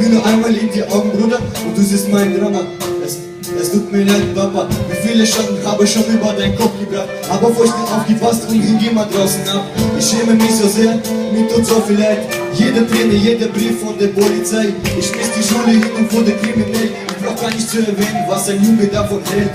mir nur einmal in die Augen, Bruder, und du siehst mein Drama. Es tut mir leid, Papa, wie viele Schatten habe ich schon über deinen Kopf gebracht. Aber wo ich nicht aufgepasst und hing immer draußen ab. Ich schäme mich so sehr, mir tut so viel leid. Jede Träne, jeder Brief von der Polizei. Ich schmiss die Schule hin und wurde kriminell. Ich brauch gar nicht zu erwähnen, was ein Junge davon hält.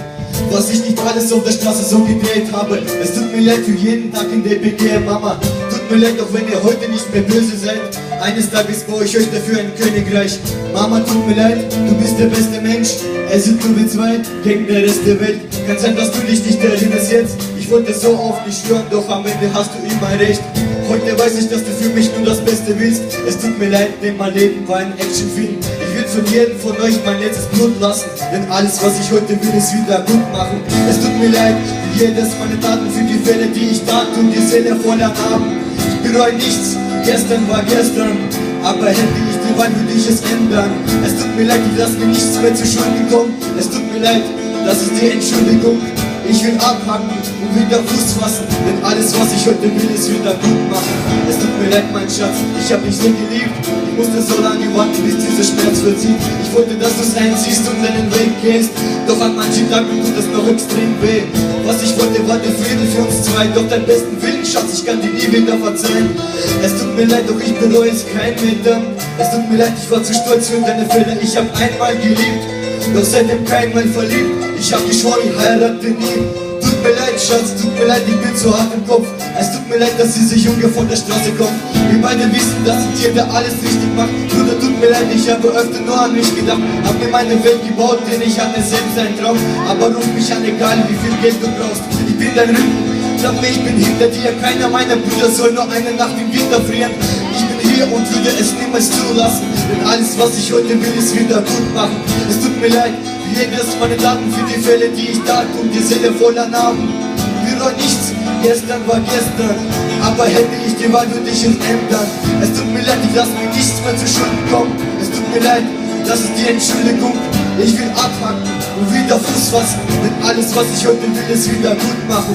Was ich nicht alles auf der Straße so gedreht habe. Es tut mir leid für jeden Tag in der BG, Mama. Tut mir leid, auch wenn ihr heute nicht mehr böse seid. Eines Tages baue ich euch dafür ein Königreich. Mama, tut mir leid, du bist der beste Mensch. Es sind nur wir zwei gegen den Rest der Welt. Kann sein, dass du dich nicht erinnerst jetzt. Ich wollte so oft nicht schwören, doch am Ende hast du immer recht. Heute weiß ich, dass du für mich nur das Beste willst. Es tut mir leid, denn mein Leben war ein Actionfilm. Ich will von jedem von euch mein letztes Blut lassen, denn alles, was ich heute will, ist wieder gut machen. Es tut mir leid, für jedes meine Taten, für die Fälle, die ich tat und die Seele voller Narben. Ich bereue nichts, gestern war gestern, aber hätte ich die Wahl, würde ich es ändern. Es tut mir leid, ich lass mir nichts mehr zu Schulden kommen. Es tut mir leid, das ist die Entschuldigung. Ich will abhaken und wieder Fuß fassen, denn alles, was ich heute will, ist wieder gut machen. Es tut mir leid, mein Schatz, ich hab dich so geliebt. Ich musste so lange warten, bis dieser Schmerz versiegt. Ich wollte, dass du's einziehst und deinen Weg gehst, doch an manchen Tagen tut das noch extrem weh. Was ich wollte, war der Friede für uns zwei, doch deinen besten Willen, Schatz, ich kann dir nie wieder verzeihen. Es tut mir leid, doch ich bereue es kein Meter. Es tut mir leid, ich war zu stolz für deine Fälle. Ich hab einmal geliebt, doch seitdem keinmal verliebt. Ich hab geschworen, ich heirate nie. Tut mir leid, Schatz, tut mir leid, ich bin zu hart im Kopf. Es tut mir leid, dass dieser Junge von der Straße kommt. Wir beide wissen, dass ich dir da alles richtig macht. Bruder, tut mir leid, ich habe öfter nur an mich gedacht. Hab mir meine Welt gebaut, denn ich hatte selbst einen Traum. Aber ruf mich an, egal wie viel Geld du brauchst. Ich bin dein Rücken, glaub mir, ich bin hinter dir. Keiner meiner Brüder soll nur eine Nacht im Winter frieren. Ich bin hier und würde es niemals zulassen, denn alles, was ich heute will, ist wieder gut machen. Es tut mir leid, für jedes meine Taten, für die Fälle, die ich tat und die Seele voller Narben. Bereue nichts, gestern war gestern, aber hätte ich die Wahl, würde ich es ändern. Es tut mir leid, ich lass mir nichts mehr zu Schulden kommen. Es tut mir leid, das ist die Entschuldigung. Ich will abhaken und wieder Fuß fassen, denn alles, was ich heute will, ist wieder gut machen.